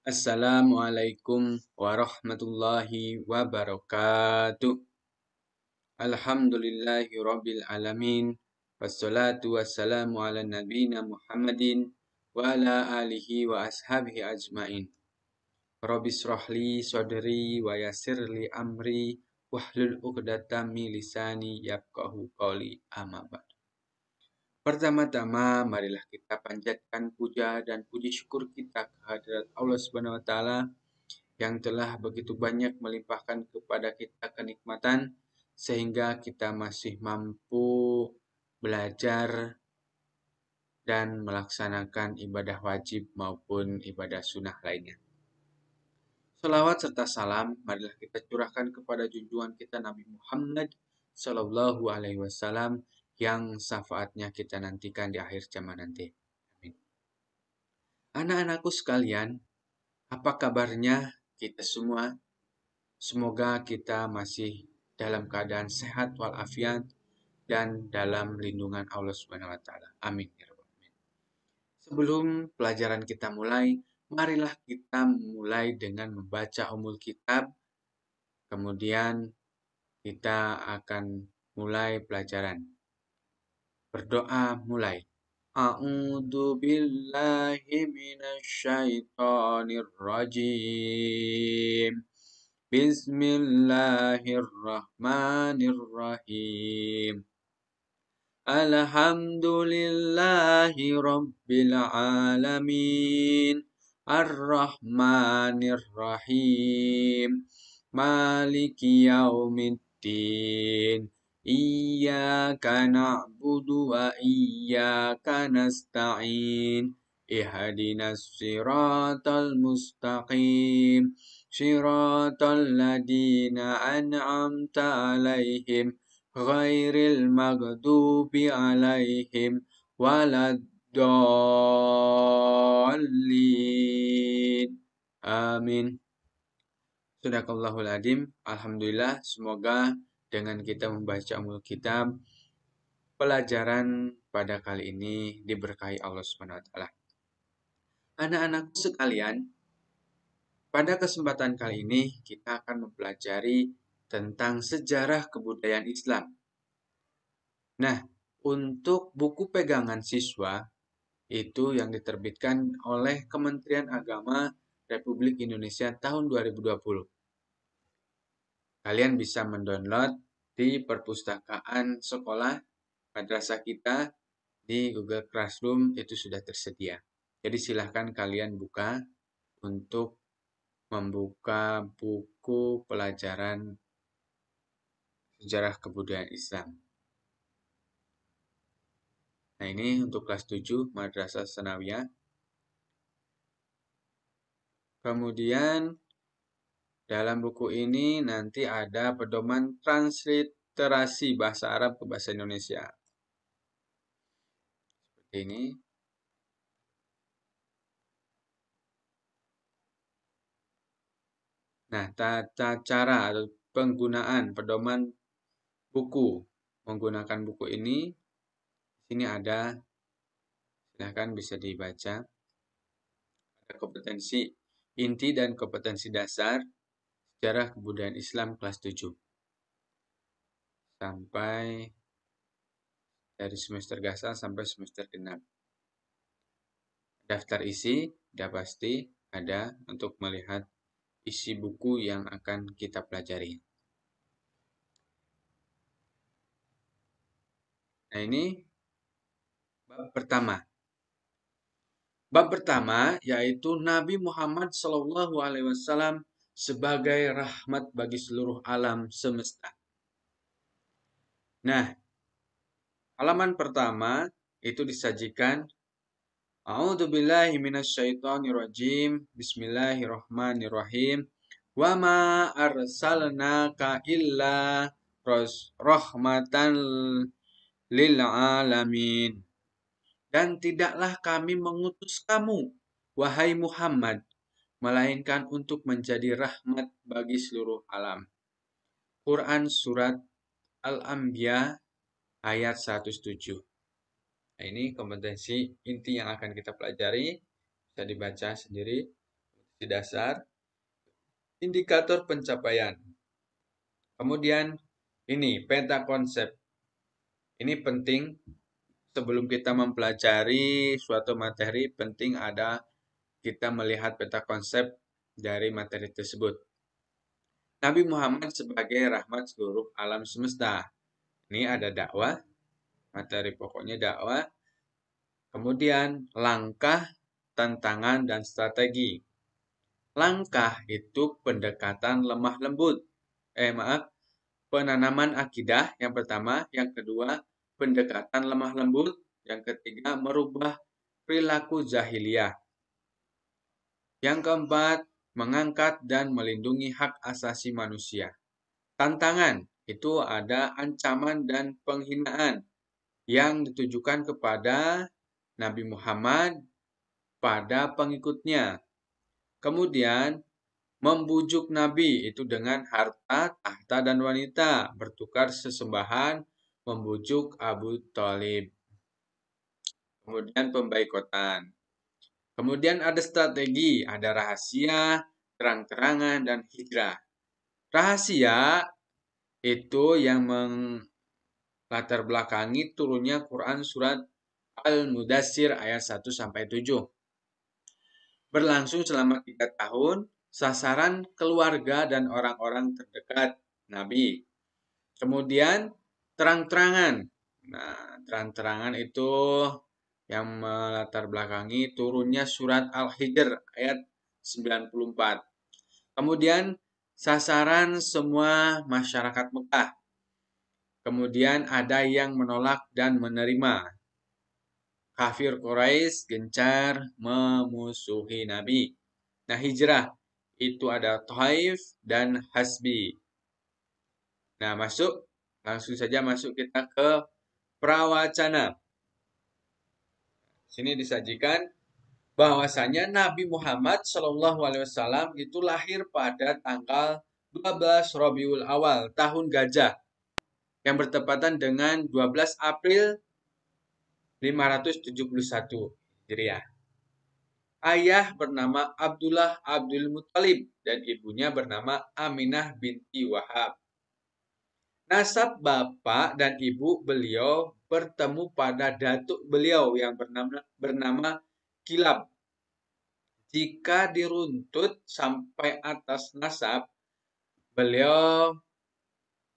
Assalamualaikum warahmatullahi wabarakatuh. Alhamdulillahi rabbil alamin. Wassalatu wassalamu ala nabiyina Muhammadin wa ala alihi wa ashabihi ajmain. Rabbi shrahli sadri wa yassirli amri wahlul 'uqdatam min lisani yafqahu qawli, amma ba'd. Pertama-tama, marilah kita panjatkan puja dan puji syukur kita kehadirat Allah Subhanahu wa taala yang telah begitu banyak melimpahkan kepada kita kenikmatan sehingga kita masih mampu belajar dan melaksanakan ibadah wajib maupun ibadah sunnah lainnya. Salawat serta salam marilah kita curahkan kepada junjungan kita Nabi Muhammad Sallallahu Alaihi Wasallam yang syafaatnya kita nantikan di akhir zaman nanti. Amin. Anak-anakku sekalian, apa kabarnya kita semua? Semoga kita masih dalam keadaan sehat walafiat dan dalam lindungan Allah Subhanahu wa taala. Amin ya rabbal alamin. Sebelum pelajaran kita mulai, marilah kita mulai dengan membaca Ummul Kitab. Kemudian kita akan mulai pelajaran. Berdoa mulai. A'udzu billahi minasy syaithanir rajim. Bismillahirrahmanirrahim. Alhamdulillahi rabbil alamin. Ar-Rahmanir-Rahim. Maliki yaumiddin. Iyyaka na'budu wa iyyaka nasta'in. Ihdinas siratal mustaqim. Siratal ladzina an'amta 'alaihim ghairil maghdubi 'alaihim waladdallin. Amin. Shadaqallahul adzim. Alhamdulillah, semoga dengan kita membaca Ummul Kitab, pelajaran pada kali ini diberkahi Allah Subhanahu wa taala. Anak-anakku sekalian, pada kesempatan kali ini kita akan mempelajari tentang sejarah kebudayaan Islam. Nah, untuk buku pegangan siswa itu yang diterbitkan oleh Kementerian Agama Republik Indonesia tahun 2020. Kalian bisa mendownload di perpustakaan sekolah madrasah kita di Google Classroom, itu sudah tersedia. Jadi silahkan kalian buka untuk membuka buku pelajaran sejarah kebudayaan Islam. Nah, ini untuk kelas 7 Madrasah Tsanawiyah. Kemudian dalam buku ini nanti ada pedoman transliterasi bahasa Arab ke bahasa Indonesia. Seperti ini. Nah, tata cara atau penggunaan pedoman buku menggunakan buku ini, sini ada, silahkan bisa dibaca. Ada kompetensi inti dan kompetensi dasar sejarah kebudayaan Islam kelas 7. Sampai dari semester gasal sampai semester genap. Daftar isi sudah pasti ada untuk melihat isi buku yang akan kita pelajari. Nah, ini bab pertama. Bab pertama yaitu Nabi Muhammad SAW sebagai rahmat bagi seluruh alam semesta. Nah, halaman pertama itu disajikan A'udzubillahi minasyaitonirrajim. Bismillahirrahmanirrahim. Wa ma arsalnaka illa rahmatan lil alamin. Dan tidaklah kami mengutus kamu, wahai Muhammad, melainkan untuk menjadi rahmat bagi seluruh alam. Quran Surat Al-Anbiya ayat 107. Nah, ini kompetensi inti yang akan kita pelajari. Bisa dibaca sendiri. Di dasar, indikator pencapaian. Kemudian ini peta konsep. Ini penting sebelum kita mempelajari suatu materi, penting ada kita melihat peta konsep dari materi tersebut. Nabi Muhammad sebagai rahmat seluruh alam semesta. Ini ada dakwah, materi pokoknya dakwah. Kemudian langkah, tantangan, dan strategi. Langkah itu pendekatan lemah lembut. Penanaman akidah yang pertama. Yang kedua, pendekatan lemah lembut. Yang ketiga, merubah perilaku jahiliyah. Yang keempat, mengangkat dan melindungi hak asasi manusia. Tantangan itu ada ancaman dan penghinaan yang ditujukan kepada Nabi Muhammad pada pengikutnya. Kemudian, membujuk Nabi itu dengan harta, tahta, dan wanita, bertukar sesembahan, membujuk Abu Thalib. Kemudian pembaikotan. Kemudian ada strategi, ada rahasia, terang-terangan, dan hijrah. Rahasia itu yang melatar belakangi turunnya Quran surat Al-Mudassir ayat 1-7. Berlangsung selama 3 tahun, sasaran keluarga dan orang-orang terdekat Nabi. Kemudian terang-terangan. Nah, terang-terangan itu yang melatar belakangi turunnya surat Al-Hijr ayat 94. Kemudian sasaran semua masyarakat Mekah. Kemudian ada yang menolak dan menerima. Kafir Quraisy gencar memusuhi Nabi. Nah, hijrah itu ada Taif dan Hasbi. Nah, langsung saja masuk kita ke prawacana. Sini disajikan bahwasanya Nabi Muhammad SAW itu lahir pada tanggal 12 Rabiul Awal tahun Gajah yang bertepatan dengan 12 April 571 Hijriah. Ayah bernama Abdullah Abdul Muttalib dan ibunya bernama Aminah binti Wahab. Nasab bapak dan ibu beliau bertemu pada datuk beliau yang bernama Kilab. Jika diruntut sampai atas nasab, beliau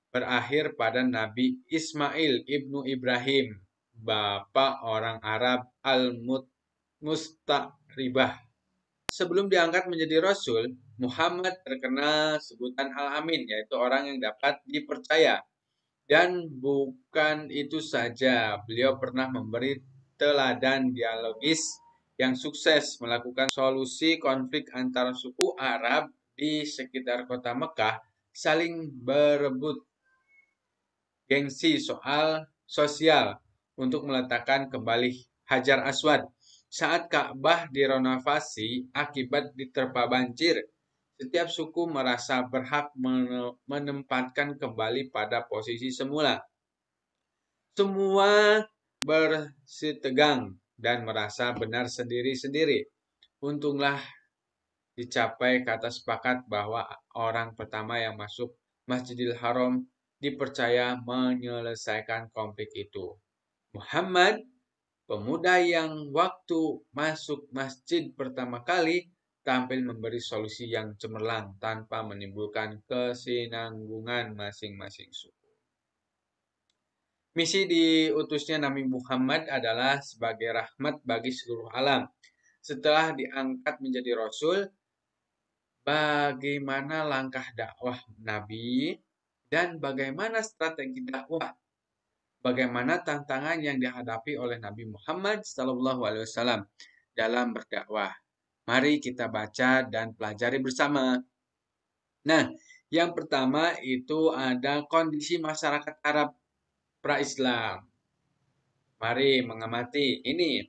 berakhir pada Nabi Ismail ibnu Ibrahim, bapak orang Arab Al-Musta'ribah. Sebelum diangkat menjadi Rasul, Muhammad terkenal sebutan Al-Amin, yaitu orang yang dapat dipercaya. Dan bukan itu saja, beliau pernah memberi teladan dialogis yang sukses melakukan solusi konflik antara suku Arab di sekitar kota Mekah saling berebut gengsi soal sosial untuk meletakkan kembali Hajar Aswad. Saat Ka'bah direnovasi akibat diterpa banjir, setiap suku merasa berhak menempatkan kembali pada posisi semula. Semua bersitegang dan merasa benar sendiri-sendiri. Untunglah dicapai kata sepakat bahwa orang pertama yang masuk Masjidil Haram dipercaya menyelesaikan konflik itu. Muhammad, pemuda yang waktu masuk masjid pertama kali tampil memberi solusi yang cemerlang tanpa menimbulkan kesinambungan masing-masing suku. Misi diutusnya Nabi Muhammad adalah sebagai rahmat bagi seluruh alam. Setelah diangkat menjadi Rasul, bagaimana langkah dakwah Nabi dan bagaimana strategi dakwah, bagaimana tantangan yang dihadapi oleh Nabi Muhammad SAW dalam berdakwah. Mari kita baca dan pelajari bersama. Nah, yang pertama itu ada kondisi masyarakat Arab pra-Islam. Mari mengamati ini.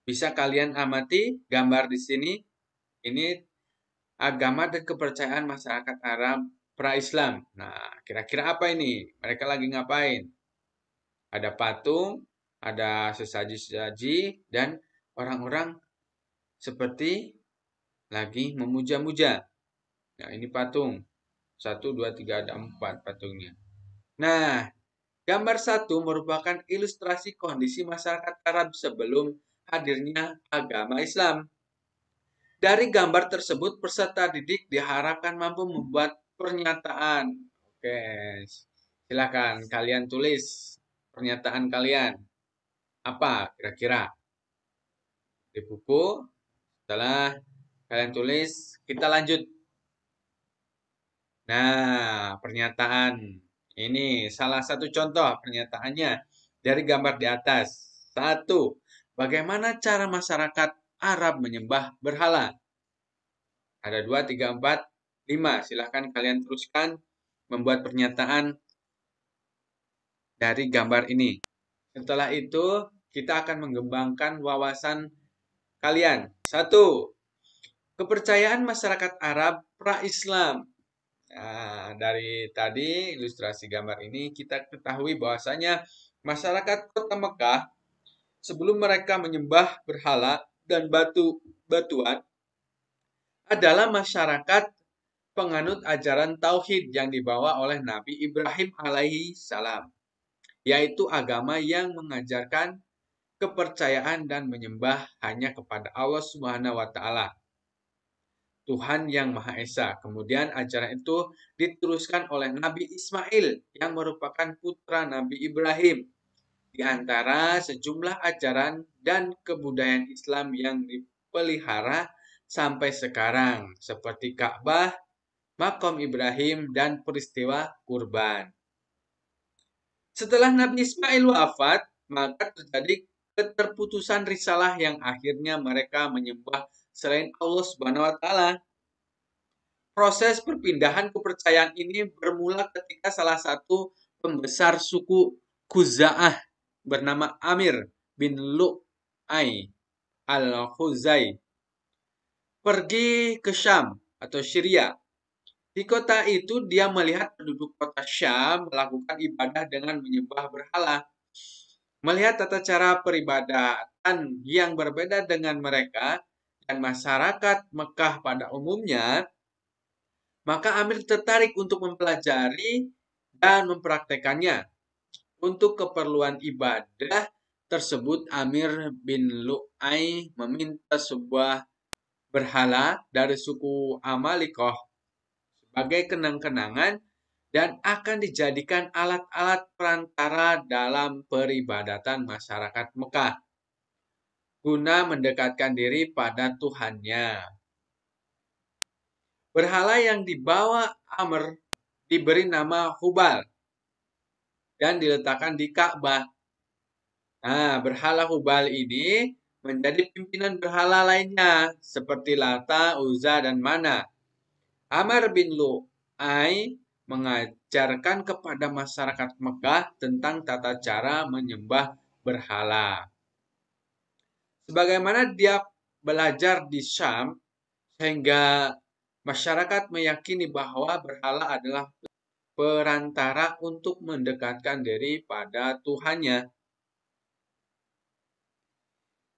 Bisa kalian amati gambar di sini. Ini agama dan kepercayaan masyarakat Arab pra-Islam. Nah, kira-kira apa ini? Mereka lagi ngapain? Ada patung, ada sesaji-sesaji, dan orang-orang seperti lagi memuja-muja. Nah, ini patung. 1, 2, 3, ada 4 patungnya. Nah, gambar 1 merupakan ilustrasi kondisi masyarakat Arab sebelum hadirnya agama Islam. Dari gambar tersebut, peserta didik diharapkan mampu membuat pernyataan. Oke, silakan kalian tulis pernyataan kalian. Apa kira-kira di buku? Setelah kalian tulis, kita lanjut. Nah, pernyataan. Ini salah satu contoh pernyataannya dari gambar di atas. 1. Bagaimana cara masyarakat Arab menyembah berhala? Ada 2, 3, 4, 5. Silahkan kalian teruskan membuat pernyataan dari gambar ini. Setelah itu, kita akan mengembangkan wawasan kalian. 1. Kepercayaan masyarakat Arab pra-Islam. Nah, dari tadi ilustrasi gambar ini kita ketahui bahwasanya masyarakat kota Mekah sebelum mereka menyembah berhala dan batu-batuan adalah masyarakat penganut ajaran tauhid yang dibawa oleh Nabi Ibrahim alaihi salam, yaitu agama yang mengajarkan kepercayaan dan menyembah hanya kepada Allah Subhanahu wa taala, Tuhan yang Maha Esa. Kemudian ajaran itu diteruskan oleh Nabi Ismail yang merupakan putra Nabi Ibrahim. Di antara sejumlah ajaran dan kebudayaan Islam yang dipelihara sampai sekarang, seperti Ka'bah, Makom Ibrahim, dan peristiwa kurban. Setelah Nabi Ismail wafat, maka terjadi keterputusan risalah yang akhirnya mereka menyembah selain Allah Subhanahu wa taala. Proses perpindahan kepercayaan ini bermula ketika salah satu pembesar suku Khuza'ah bernama Amir bin Lu'ay al-Khuzai pergi ke Syam atau Syria. Di kota itu dia melihat penduduk kota Syam melakukan ibadah dengan menyembah berhala. Melihat tata cara peribadatan yang berbeda dengan mereka dan masyarakat Mekah pada umumnya, maka Amir tertarik untuk mempelajari dan mempraktekannya. Untuk keperluan ibadah tersebut, Amir bin Lu'ay meminta sebuah berhala dari suku Amalikoh sebagai kenang-kenangan dan akan dijadikan alat-alat perantara dalam peribadatan masyarakat Mekah guna mendekatkan diri pada Tuhannya. Berhala yang dibawa Amr diberi nama Hubal dan diletakkan di Ka'bah. Nah, berhala Hubal ini menjadi pimpinan berhala lainnya seperti Lata, Uzza, dan Mana. Amr bin Lu'ay mengajarkan kepada masyarakat Mekah tentang tata cara menyembah berhala. Sebagaimana dia belajar di Syam, sehingga masyarakat meyakini bahwa berhala adalah perantara untuk mendekatkan diri pada Tuhannya.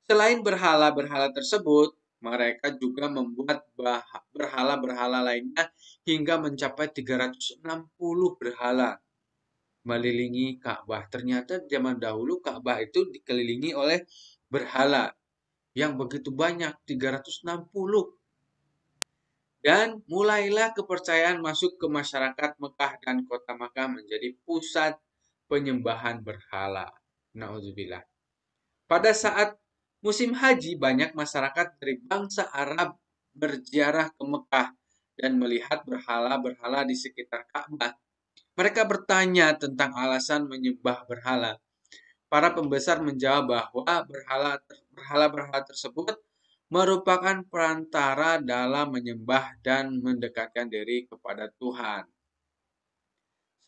Selain berhala-berhala tersebut, mereka juga membuat berhala-berhala lainnya hingga mencapai 360 berhala melilingi Ka'bah. Ternyata zaman dahulu Ka'bah itu dikelilingi oleh berhala yang begitu banyak, 360. Dan mulailah kepercayaan masuk ke masyarakat Mekah dan kota Mekah menjadi pusat penyembahan berhala. Nauzubillah. Pada saat musim haji, banyak masyarakat dari bangsa Arab berziarah ke Mekah dan melihat berhala-berhala di sekitar Ka'bah. Mereka bertanya tentang alasan menyembah berhala. Para pembesar menjawab bahwa berhala-berhala tersebut merupakan perantara dalam menyembah dan mendekatkan diri kepada Tuhan.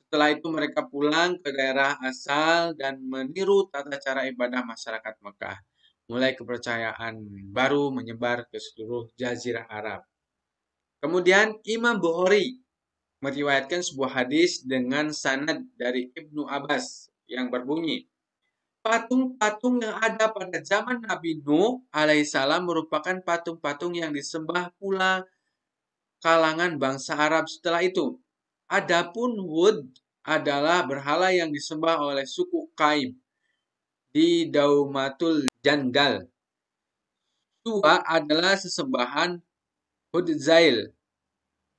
Setelah itu mereka pulang ke daerah asal dan meniru tata cara ibadah masyarakat Mekah. Mulai kepercayaan baru menyebar ke seluruh jazirah Arab. Kemudian Imam Bukhari meriwayatkan sebuah hadis dengan sanad dari Ibnu Abbas yang berbunyi, Patung-patung yang ada pada zaman Nabi Nuh alaihissalam merupakan patung-patung yang disembah pula kalangan bangsa Arab setelah itu. Adapun Wud adalah berhala yang disembah oleh suku Qaim di Daumatul Jandal. Suwa adalah sesembahan Hudzail.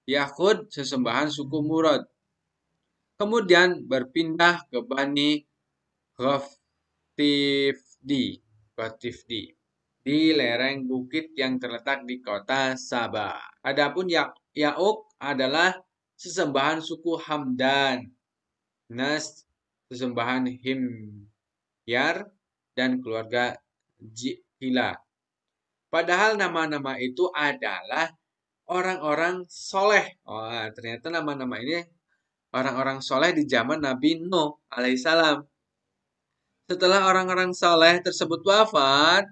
Yahud sesembahan suku Murad. Kemudian berpindah ke Bani Ghatifdi di lereng bukit yang terletak di kota Sabah. Adapun Ya'uq adalah sesembahan suku Hamdan. Nas sesembahan Himyar dan keluarga Jihila. Padahal nama-nama itu adalah orang-orang soleh. Oh, ternyata nama-nama ini orang-orang soleh di zaman Nabi Nuh alaihissalam. Setelah orang-orang soleh tersebut wafat,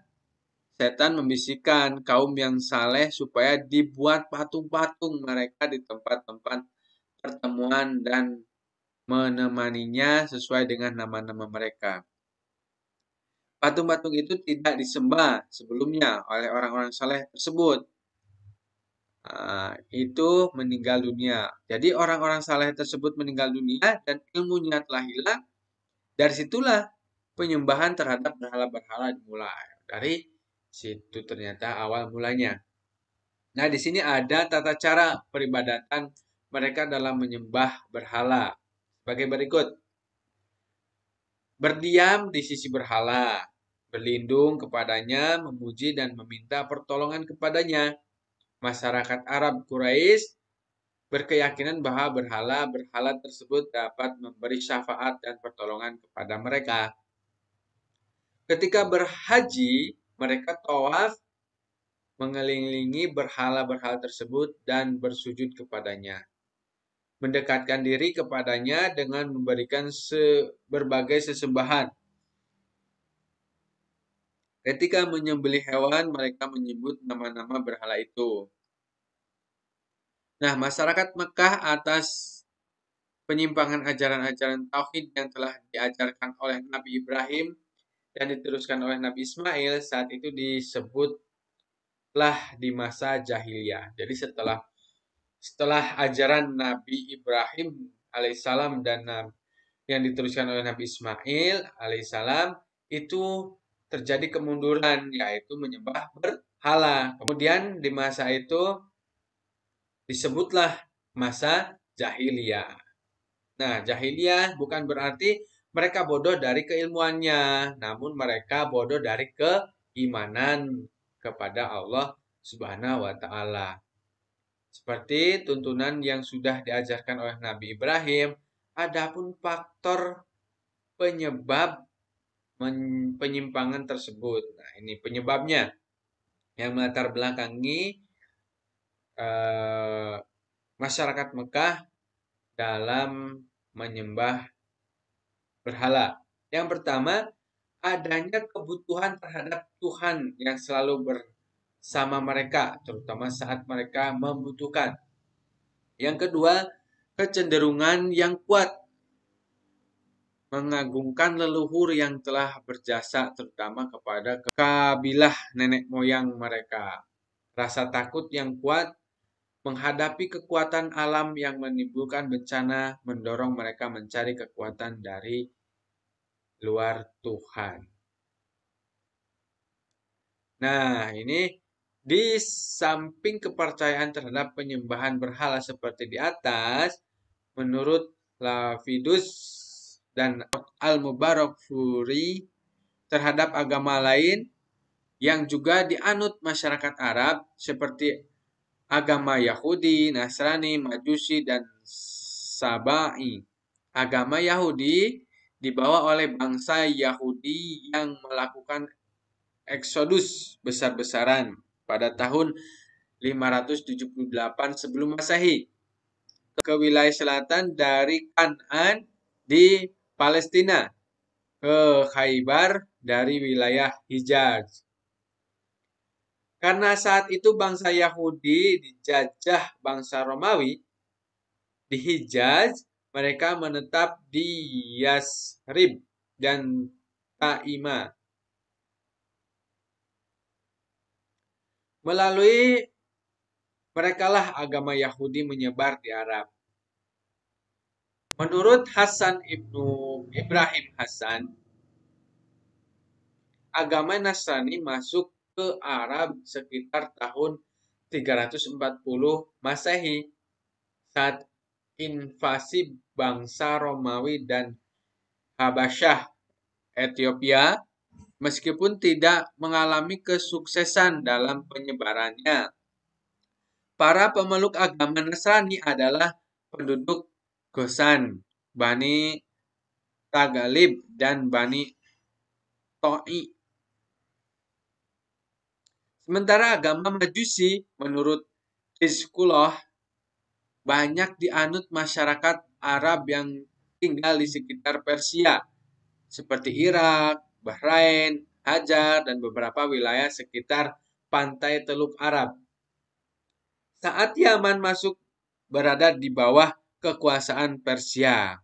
setan membisikkan kaum yang saleh supaya dibuat patung-patung mereka di tempat-tempat pertemuan dan menemaninya sesuai dengan nama-nama mereka. Patung-patung itu tidak disembah sebelumnya oleh orang-orang saleh tersebut. Itu meninggal dunia. Jadi orang-orang saleh tersebut meninggal dunia dan ilmunya telah hilang. Dari situlah penyembahan terhadap berhala-berhala dimulai. Dari situ ternyata awal mulanya. Nah, di sini ada tata cara peribadatan mereka dalam menyembah berhala. Sebagai berikut. Berdiam di sisi berhala, berlindung kepadanya, memuji dan meminta pertolongan kepadanya. Masyarakat Arab Quraisy berkeyakinan bahwa berhala-berhala tersebut dapat memberi syafaat dan pertolongan kepada mereka. Ketika berhaji, mereka tawaf mengelilingi berhala-berhala tersebut dan bersujud kepadanya. Mendekatkan diri kepadanya dengan memberikan berbagai sesembahan. Ketika menyembelih hewan, mereka menyebut nama-nama berhala itu. Nah, masyarakat Mekah atas penyimpangan ajaran-ajaran tauhid yang telah diajarkan oleh Nabi Ibrahim dan diteruskan oleh Nabi Ismail saat itu disebutlah di masa jahiliyah. Jadi setelah ajaran Nabi Ibrahim alaihissalam dan yang diteruskan oleh Nabi Ismail alaihissalam itu terjadi kemunduran, yaitu menyembah berhala. Kemudian di masa itu disebutlah masa jahiliyah. Nah, jahiliyah bukan berarti mereka bodoh dari keilmuannya, namun mereka bodoh dari keimanan kepada Allah Subhanahu wa taala. Seperti tuntunan yang sudah diajarkan oleh Nabi Ibrahim, adapun faktor penyebab penyimpangan tersebut. Nah, ini penyebabnya yang melatar belakangi masyarakat Mekah dalam menyembah berhala. Yang pertama, adanya kebutuhan terhadap Tuhan yang selalu bersama mereka, terutama saat mereka membutuhkan. Yang kedua, kecenderungan yang kuat mengagungkan leluhur yang telah berjasa terutama kepada kabilah nenek moyang mereka. Rasa takut yang kuat menghadapi kekuatan alam yang menimbulkan bencana mendorong mereka mencari kekuatan dari luar Tuhan. Nah, ini di samping kepercayaan terhadap penyembahan berhala seperti di atas, menurut Lafidus dan Al-Mubarakfuri terhadap agama lain yang juga dianut masyarakat Arab seperti agama Yahudi, Nasrani, Majusi, dan Sabai. Agama Yahudi dibawa oleh bangsa Yahudi yang melakukan eksodus besar-besaran pada tahun 578 sebelum Masehi ke wilayah selatan dari Kan'an di Palestina ke Khaybar dari wilayah Hijaz. Karena saat itu bangsa Yahudi dijajah bangsa Romawi di Hijaz, mereka menetap di Yasrib dan Taima. Melalui merekalah agama Yahudi menyebar di Arab. Menurut Hasan ibnu Ibrahim Hasan, agama Nasrani masuk ke Arab sekitar tahun 340 Masehi saat invasi bangsa Romawi dan Habasyah Ethiopia, meskipun tidak mengalami kesuksesan dalam penyebarannya. Para pemeluk agama Nasrani adalah penduduk Gosan, Bani Tagalib, dan Bani To'i. Sementara agama Majusi, menurut Rizqullah, banyak dianut masyarakat Arab yang tinggal di sekitar Persia, seperti Irak, Bahrain, Hajar, dan beberapa wilayah sekitar pantai Teluk Arab. Saat Yaman masuk berada di bawah kekuasaan Persia,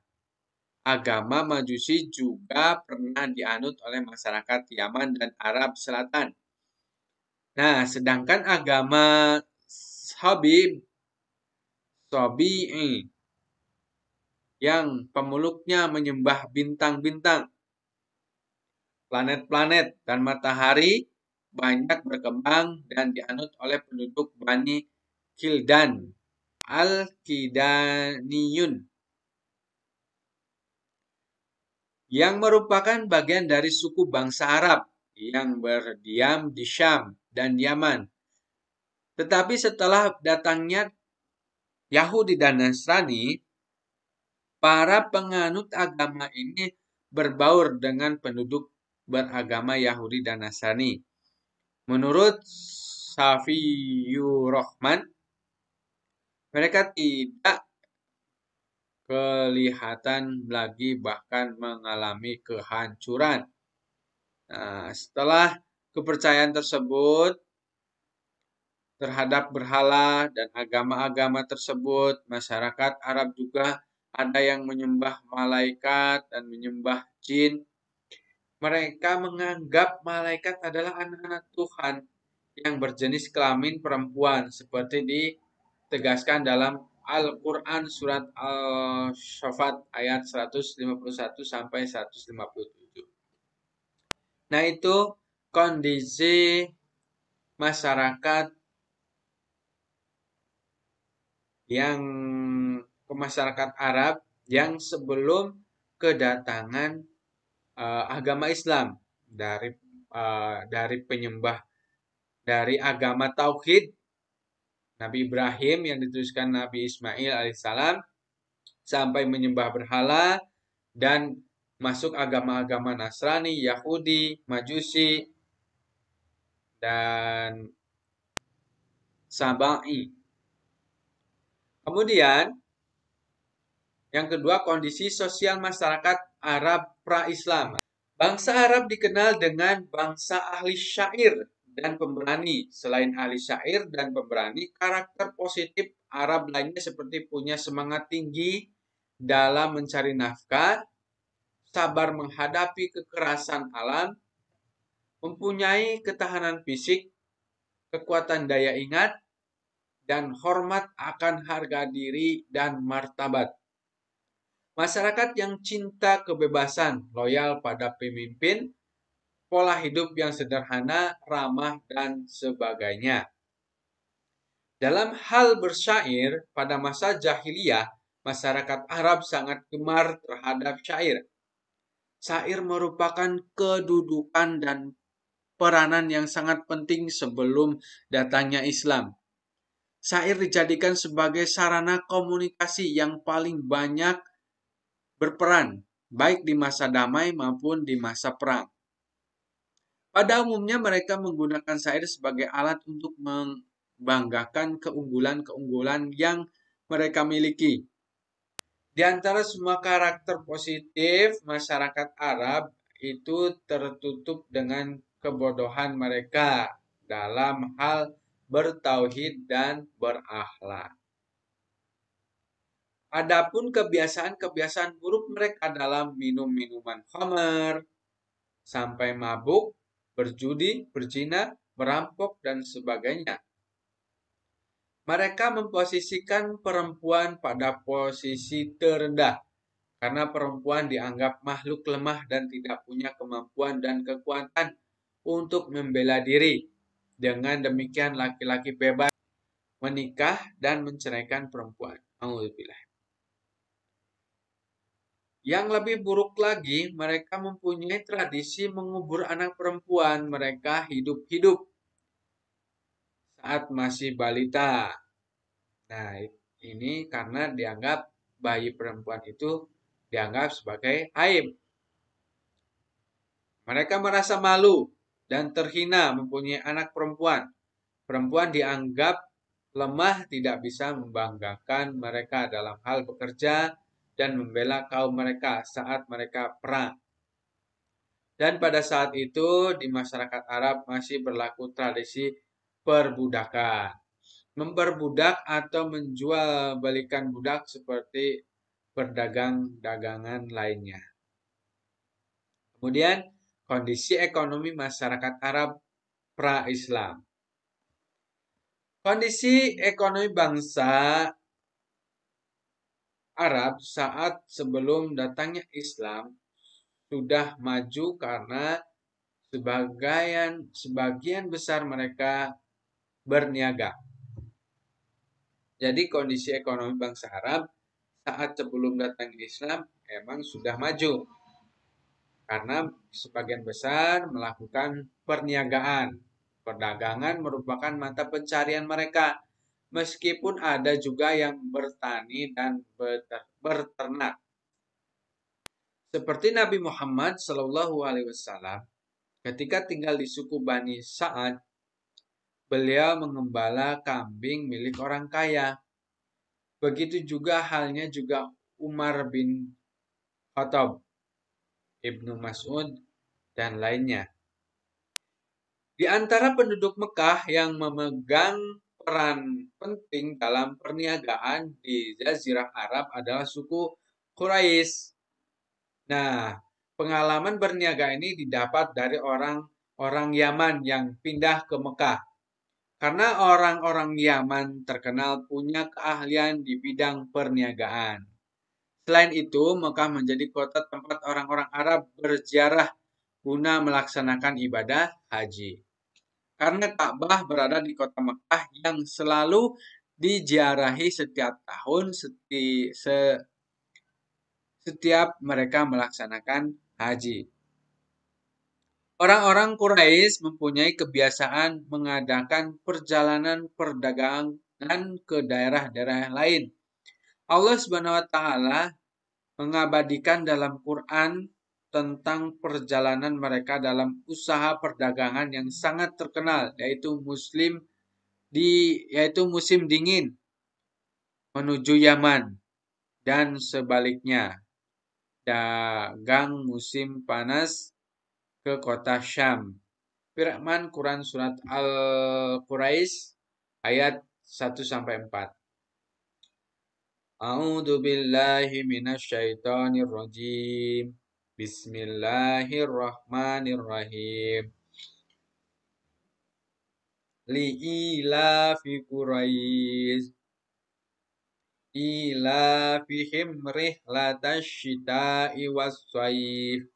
agama Majusi juga pernah dianut oleh masyarakat Yaman dan Arab Selatan. Nah, sedangkan agama Sabi'i yang pemeluknya menyembah bintang-bintang, planet-planet, dan matahari banyak berkembang dan dianut oleh penduduk Bani Kildan Al-Kidaniyun yang merupakan bagian dari suku bangsa Arab yang berdiam di Syam dan Yaman. Tetapi setelah datangnya Yahudi dan Nasrani, para penganut agama ini berbaur dengan penduduk beragama Yahudi dan Nasrani. Menurut Safiyur Rahman, mereka tidak kelihatan lagi bahkan mengalami kehancuran. Nah, setelah kepercayaan tersebut terhadap berhala dan agama-agama tersebut, masyarakat Arab juga ada yang menyembah malaikat dan menyembah jin. Mereka menganggap malaikat adalah anak-anak Tuhan yang berjenis kelamin perempuan, seperti ditegaskan dalam Al-Quran surat Al-Shafat ayat 151 sampai 157. Nah, itu kondisi masyarakat masyarakat Arab yang sebelum kedatangan agama Islam dari penyembah dari agama Tauhid Nabi Ibrahim yang dituliskan Nabi Ismail alaihissalam sampai menyembah berhala dan masuk agama-agama Nasrani, Yahudi, Majusi, dan Sabai. Kemudian yang kedua, kondisi sosial masyarakat Arab pra-Islam. Bangsa Arab dikenal dengan bangsa ahli syair dan pemberani. Selain ahli syair dan pemberani, karakter positif Arab lainnya seperti punya semangat tinggi dalam mencari nafkah, sabar menghadapi kekerasan alam, mempunyai ketahanan fisik, kekuatan daya ingat, dan hormat akan harga diri dan martabat. Masyarakat yang cinta kebebasan, loyal pada pemimpin, pola hidup yang sederhana, ramah, dan sebagainya. Dalam hal bersyair, pada masa jahiliyah, masyarakat Arab sangat gemar terhadap syair. Syair merupakan kedudukan dan peranan yang sangat penting sebelum datangnya Islam. Syair dijadikan sebagai sarana komunikasi yang paling banyak berperan, baik di masa damai maupun di masa perang. Pada umumnya mereka menggunakan syair sebagai alat untuk membanggakan keunggulan-keunggulan yang mereka miliki. Di antara semua karakter positif masyarakat Arab itu tertutup dengan kebodohan mereka dalam hal bertauhid dan berakhlak. Adapun kebiasaan-kebiasaan buruk mereka dalam minum minuman khamar, sampai mabuk, berjudi, berzina, merampok, dan sebagainya. Mereka memposisikan perempuan pada posisi terendah karena perempuan dianggap makhluk lemah dan tidak punya kemampuan dan kekuatan untuk membela diri. Dengan demikian laki-laki bebas menikah dan menceraikan perempuan. Alhamdulillah. Yang lebih buruk lagi, mereka mempunyai tradisi mengubur anak perempuan mereka hidup-hidup saat masih balita. Nah, ini karena dianggap bayi perempuan itu dianggap sebagai aib. Mereka merasa malu dan terhina mempunyai anak perempuan. Perempuan dianggap lemah, tidak bisa membanggakan mereka dalam hal bekerja dan membela kaum mereka saat mereka perang. Dan pada saat itu di masyarakat Arab masih berlaku tradisi perbudakan. Memperbudak atau menjual balikan budak seperti berdagang dagangan lainnya. Kemudian kondisi ekonomi masyarakat Arab pra-Islam. Kondisi ekonomi bangsa Arab saat sebelum datangnya Islam sudah maju karena sebagian besar mereka berniaga. Jadi kondisi ekonomi bangsa Arab saat sebelum datangnya Islam emang sudah maju. Karena sebagian besar melakukan perniagaan. Perdagangan merupakan mata pencarian mereka. Meskipun ada juga yang bertani dan berternak. Seperti Nabi Muhammad SAW, ketika tinggal di suku Bani Sa'ad, beliau mengembala kambing milik orang kaya. Begitu juga halnya juga Umar bin Khattab, Ibnu Mas'ud, dan lainnya. Di antara penduduk Mekah yang memegang peran penting dalam perniagaan di Jazirah Arab adalah suku Quraisy. Nah, pengalaman berniaga ini didapat dari orang-orang Yaman yang pindah ke Mekah. Karena orang-orang Yaman terkenal punya keahlian di bidang perniagaan. Selain itu, Mekah menjadi kota tempat orang-orang Arab berziarah guna melaksanakan ibadah haji. Karena Ka'bah berada di kota Mekah yang selalu diziarahi setiap tahun setiap mereka melaksanakan haji. Orang-orang Quraisy mempunyai kebiasaan mengadakan perjalanan perdagangan ke daerah-daerah lain. Allah Subhanahu wa taala mengabadikan dalam Quran tentang perjalanan mereka dalam usaha perdagangan yang sangat terkenal, yaitu musim dingin menuju Yaman dan sebaliknya, dagang musim panas ke kota Syam. Firman Quran surat Al-Quraisy ayat 1-4. A'udzu billahi minasyaitonir rajim. Bismillahirrahmanirrahim. Li'ilafi Quraisy ilafihim rihlatash syita'i was-shaif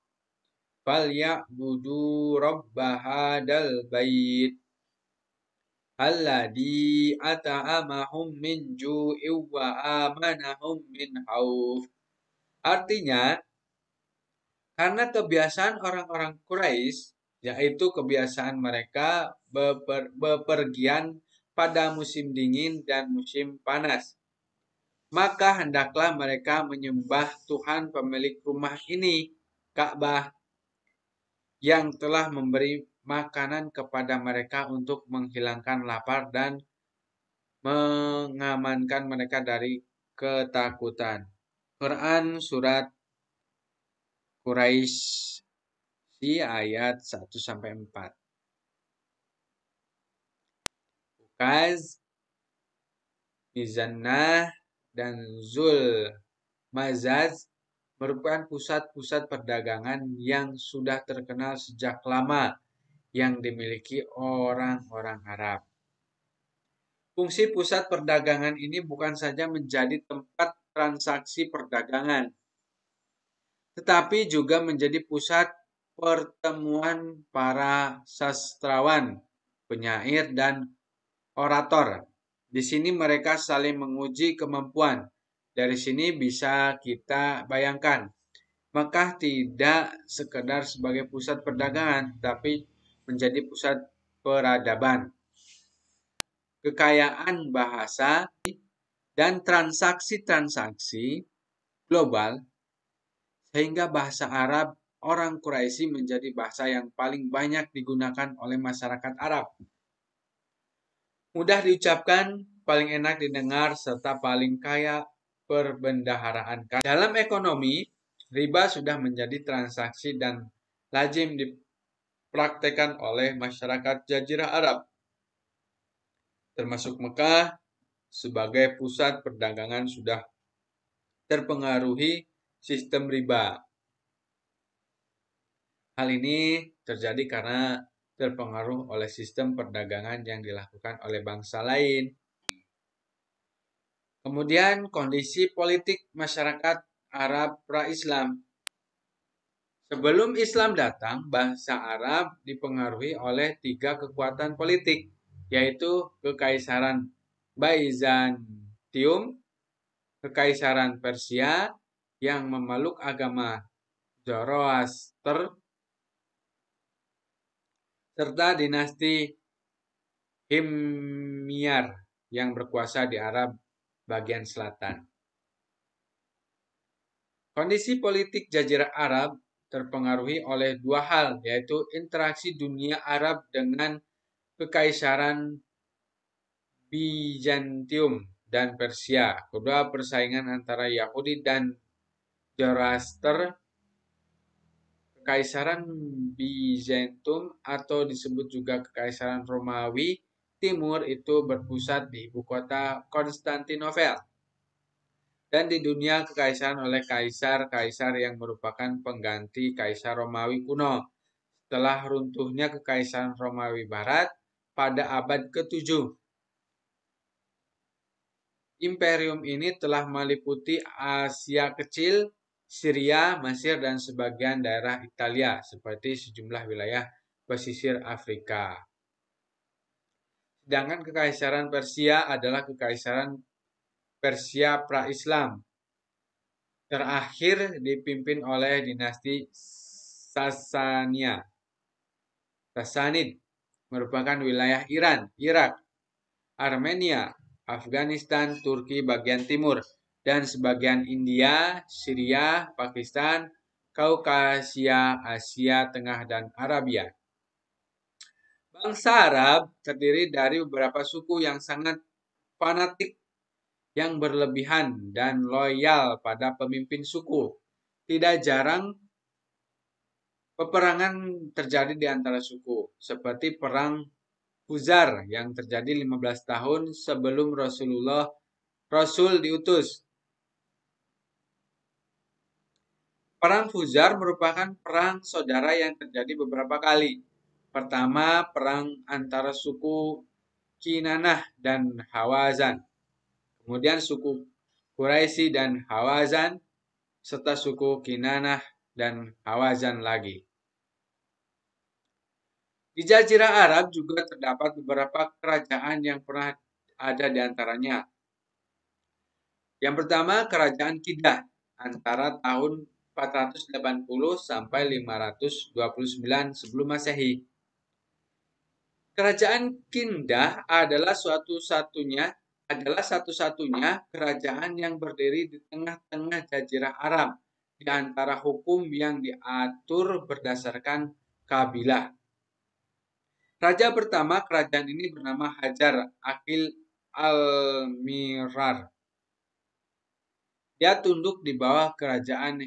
falyabudu rabba hadal bait alladzi at'amahum min ju'in wa amanahum min khauf. Artinya, karena kebiasaan orang-orang Quraisy, yaitu kebiasaan mereka bepergian pada musim dingin dan musim panas, maka hendaklah mereka menyembah Tuhan pemilik rumah ini, Ka'bah, yang telah memberi makanan kepada mereka untuk menghilangkan lapar dan mengamankan mereka dari ketakutan. Quran surat Quraisy ayat 1-4. Ukaz, Mizannah, dan Zul Mazaz merupakan pusat-pusat perdagangan yang sudah terkenal sejak lama yang dimiliki orang-orang Arab. Fungsi pusat perdagangan ini bukan saja menjadi tempat transaksi perdagangan, tetapi juga menjadi pusat pertemuan para sastrawan, penyair, dan orator. Di sini mereka saling menguji kemampuan. Dari sini bisa kita bayangkan, Mekah tidak sekedar sebagai pusat perdagangan, tapi menjadi pusat peradaban, kekayaan bahasa, dan transaksi-transaksi global, sehingga bahasa Arab orang Quraisy menjadi bahasa yang paling banyak digunakan oleh masyarakat Arab. Mudah diucapkan, paling enak didengar, serta paling kaya perbendaharaan. Dalam ekonomi, riba sudah menjadi transaksi dan lazim dipraktekkan oleh masyarakat Jazirah Arab, termasuk Mekah sebagai pusat perdagangan sudah terpengaruhi sistem riba. Hal ini terjadi karena terpengaruh oleh sistem perdagangan yang dilakukan oleh bangsa lain. Kemudian kondisi politik masyarakat Arab pra-Islam. Sebelum Islam datang, bangsa Arab dipengaruhi oleh 3 kekuatan politik, yaitu Kekaisaran Byzantium, Kekaisaran Persia yang memeluk agama Zoroaster, serta dinasti Himyar yang berkuasa di Arab bagian selatan. Kondisi politik Jazirah Arab terpengaruhi oleh 2 hal, yaitu interaksi dunia Arab dengan Kekaisaran Bizantium dan Persia. Kedua persaingan antara Yahudi dan Zoroaster. Kekaisaran Bizantium atau disebut juga Kekaisaran Romawi Timur itu berpusat di ibu kota Konstantinopel. Dan di dunia kekaisaran oleh kaisar-kaisar yang merupakan pengganti Kaisar Romawi kuno setelah runtuhnya Kekaisaran Romawi Barat pada abad ke-7. Imperium ini telah meliputi Asia Kecil, Syria, Mesir, dan sebagian daerah Italia, seperti sejumlah wilayah pesisir Afrika. Sedangkan Kekaisaran Persia adalah Kekaisaran Persia pra-Islam. Terakhir dipimpin oleh dinasti Sassanid, merupakan wilayah Iran, Irak, Armenia, Afghanistan, Turki bagian timur, dan sebagian India, Syria, Pakistan, Kaukasia, Asia Tengah, dan Arabia. Bangsa Arab terdiri dari beberapa suku yang sangat fanatik, yang berlebihan dan loyal pada pemimpin suku. Tidak jarang peperangan terjadi di antara suku, seperti perang Khuzar yang terjadi 15 tahun sebelum Rasul diutus. Perang Khuzar merupakan perang saudara yang terjadi beberapa kali. Pertama, perang antara suku Kinanah dan Hawazan. Kemudian suku Quraisy dan Hawazan, serta suku Kinanah dan Hawazan lagi. Di Jazirah Arab juga terdapat beberapa kerajaan yang pernah ada di antaranya. Yang pertama, Kerajaan Kidah antara tahun 480 sampai 529 sebelum Masehi. Kerajaan Kindah adalah satu-satunya kerajaan yang berdiri di tengah-tengah Jazirah Arab di antara hukum yang diatur berdasarkan kabilah. Raja pertama kerajaan ini bernama Hajar Aqil Al-Mirar. Dia tunduk di bawah kerajaan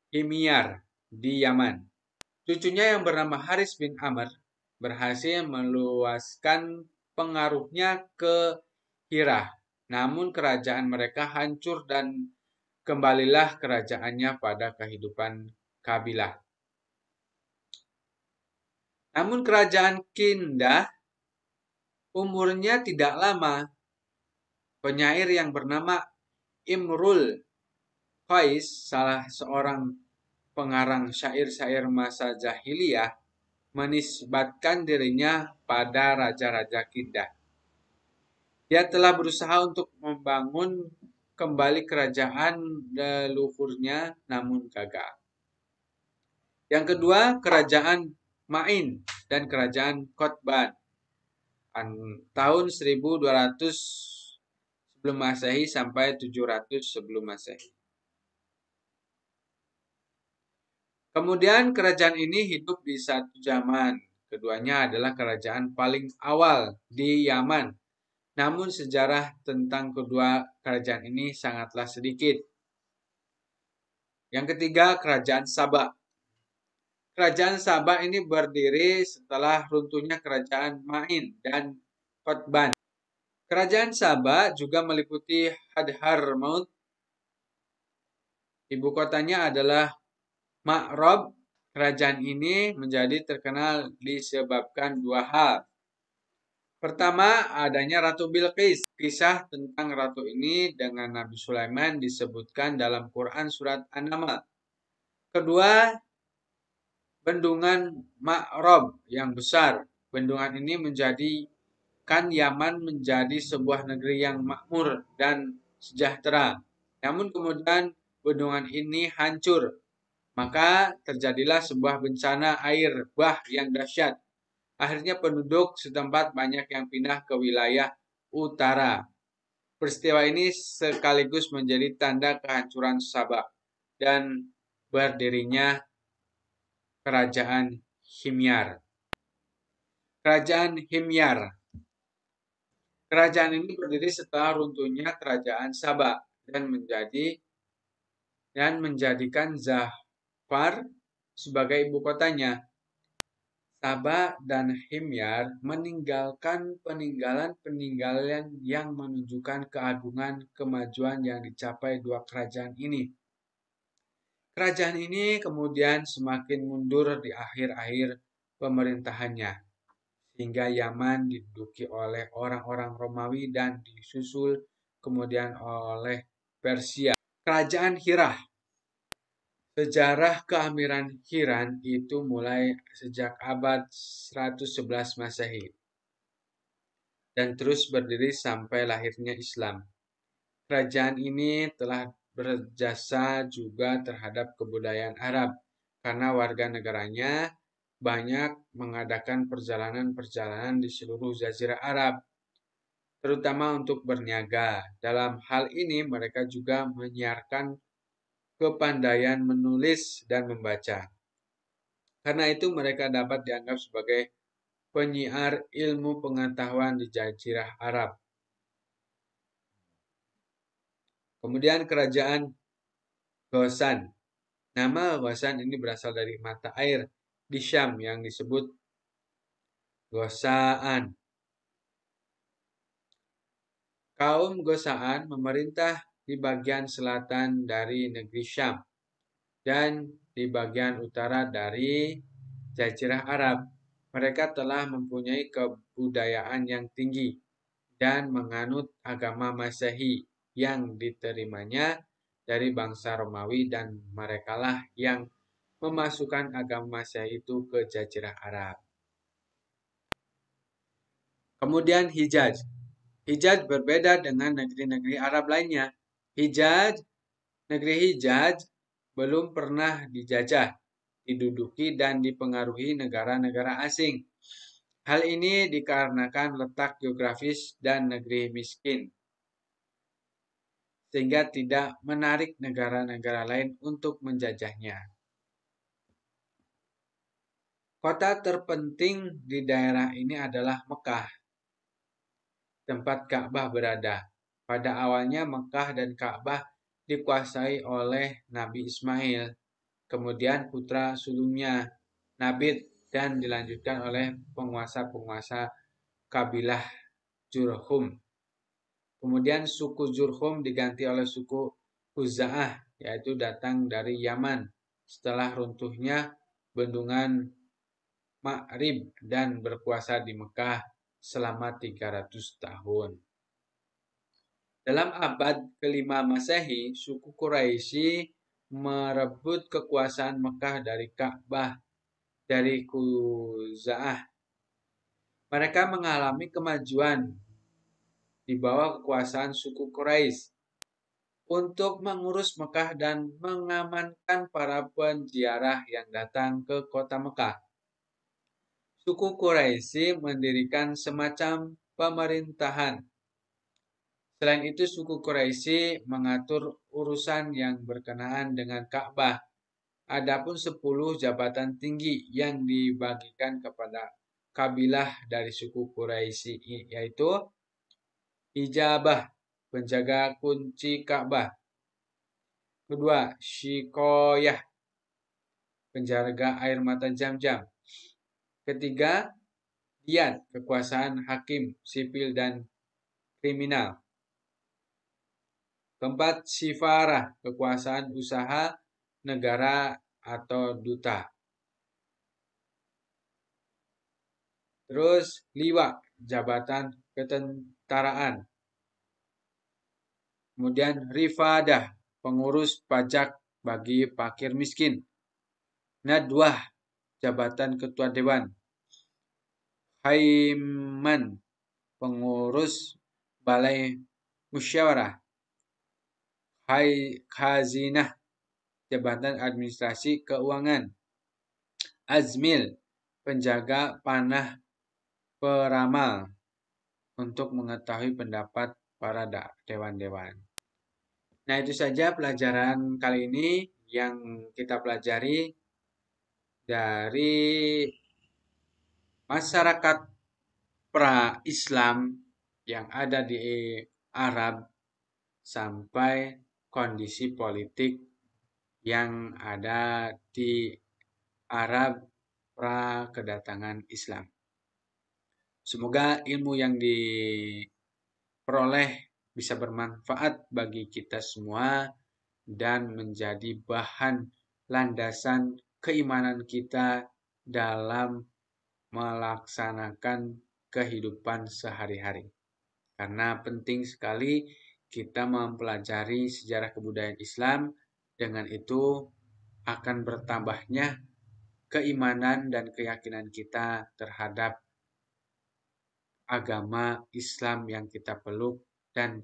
Himyar di Yaman. Cucunya yang bernama Haris bin Amr berhasil meluaskan pengaruhnya ke Hirah. Namun kerajaan mereka hancur dan kembalilah kerajaannya pada kehidupan kabilah. Namun kerajaan Kindah umurnya tidak lama. Penyair yang bernama Imrul Qais, salah seorang pengarang syair-syair masa jahiliyah, menisbatkan dirinya pada raja-raja Kindah. Dia telah berusaha untuk membangun kembali kerajaan leluhurnya namun gagal. Yang kedua, kerajaan Ma'in dan kerajaan Qutban. Tahun 1200 sebelum Masehi sampai 700 sebelum Masehi. Kemudian kerajaan ini hidup di satu zaman. Keduanya adalah kerajaan paling awal di Yaman. Namun sejarah tentang kedua kerajaan ini sangatlah sedikit. Yang ketiga, kerajaan Sabah. Kerajaan Sabah ini berdiri setelah runtuhnya kerajaan Ma'in dan Qutban. Kerajaan Sabah juga meliputi Hadhramaut. Ibu kotanya adalah Ma'rab. Kerajaan ini menjadi terkenal disebabkan dua hal. Pertama, adanya Ratu Bilqis. Kisah tentang ratu ini dengan Nabi Sulaiman disebutkan dalam Quran surat An-Naml. Kedua, bendungan Ma'rab yang besar. Bendungan ini menjadikan Yaman menjadi sebuah negeri yang makmur dan sejahtera. Namun kemudian bendungan ini hancur. Maka terjadilah sebuah bencana air bah yang dahsyat. Akhirnya penduduk setempat banyak yang pindah ke wilayah utara. Peristiwa ini sekaligus menjadi tanda kehancuran Sabah dan berdirinya kerajaan Himyar. Kerajaan Himyar. Kerajaan ini berdiri setelah runtuhnya kerajaan Sabah dan menjadikan Zafar sebagai ibu kotanya. Sabah dan Himyar meninggalkan peninggalan yang menunjukkan keagungan kemajuan yang dicapai dua kerajaan ini. Kerajaan ini kemudian semakin mundur di akhir-akhir pemerintahannya, sehingga Yaman diduduki oleh orang-orang Romawi dan disusul kemudian oleh Persia. Kerajaan Hirah. Sejarah keamiran Hiran itu mulai sejak abad 111 Masehi dan terus berdiri sampai lahirnya Islam. Kerajaan ini telah berjasa juga terhadap kebudayaan Arab karena warga negaranya banyak mengadakan perjalanan-perjalanan di seluruh Jazirah Arab, terutama untuk berniaga. Dalam hal ini mereka juga menyiarkan kepandaian menulis dan membaca. Karena itu mereka dapat dianggap sebagai penyiar ilmu pengetahuan di Jazirah Arab. Kemudian kerajaan Ghassan. Nama Ghassan ini berasal dari mata air di Syam yang disebut Ghassan. Kaum Ghassan memerintah di bagian selatan dari negeri Syam dan di bagian utara dari Jazirah Arab. Mereka telah mempunyai kebudayaan yang tinggi dan menganut agama Masehi yang diterimanya dari bangsa Romawi dan merekalah yang memasukkan agama Masehi itu ke Jazirah Arab. Kemudian Hijaz. Hijaz berbeda dengan negeri-negeri Arab lainnya. Negeri Hijaz belum pernah dijajah, diduduki dan dipengaruhi negara-negara asing. Hal ini dikarenakan letak geografis dan negeri miskin, sehingga tidak menarik negara-negara lain untuk menjajahnya. Kota terpenting di daerah ini adalah Mekah, tempat Ka'bah berada. Pada awalnya Mekah dan Ka'bah dikuasai oleh Nabi Ismail, kemudian putra sulungnya Nabit, dan dilanjutkan oleh penguasa-penguasa kabilah Jurhum. Kemudian suku Jurhum diganti oleh suku Khuza'ah, yaitu datang dari Yaman setelah runtuhnya bendungan Ma'rib dan berkuasa di Mekah selama 300 tahun. Dalam abad kelima Masehi, suku Quraisy merebut kekuasaan Mekah dari Ka'bah dari Khuza'ah. Mereka mengalami kemajuan di bawah kekuasaan suku Quraisy untuk mengurus Mekah dan mengamankan para penziarah yang datang ke kota Mekah. Suku Quraisy mendirikan semacam pemerintahan. Selain itu, suku Quraisy mengatur urusan yang berkenaan dengan Ka'bah. Adapun 10 jabatan tinggi yang dibagikan kepada kabilah dari suku Quraisy, yaitu Ijabah, penjaga kunci Ka'bah. Kedua, Shikoyah, penjaga air mata Zam-Zam. Ketiga, Diyat, kekuasaan hakim, sipil, dan kriminal. Keempat, Sifarah, kekuasaan usaha negara atau duta. Terus, Liwa, jabatan ketentaraan. Kemudian, Rifadah, pengurus pajak bagi fakir miskin. Nadwah, jabatan ketua dewan. Haiman, pengurus balai musyawarah. Khazinah, jabatan administrasi keuangan. Azmil, penjaga panah peramal untuk mengetahui pendapat para dewan-dewan. Nah, itu saja pelajaran kali ini yang kita pelajari dari masyarakat pra-Islam yang ada di Arab sampai kondisi politik yang ada di Arab pra kedatangan Islam. Semoga ilmu yang diperoleh bisa bermanfaat bagi kita semua dan menjadi bahan landasan keimanan kita dalam melaksanakan kehidupan sehari-hari. Karena penting sekali kita mempelajari sejarah kebudayaan Islam, dengan itu akan bertambahnya keimanan dan keyakinan kita terhadap agama Islam yang kita peluk, dan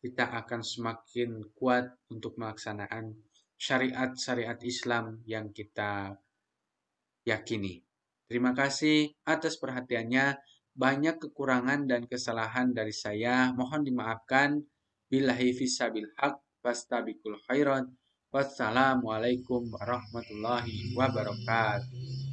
kita akan semakin kuat untuk melaksanakan syariat-syariat Islam yang kita yakini. Terima kasih atas perhatiannya. Banyak kekurangan dan kesalahan dari saya, mohon dimaafkan. Billahi fisabil haq, fastabiqul khairat. Wassalamualaikum warahmatullahi wabarakatuh.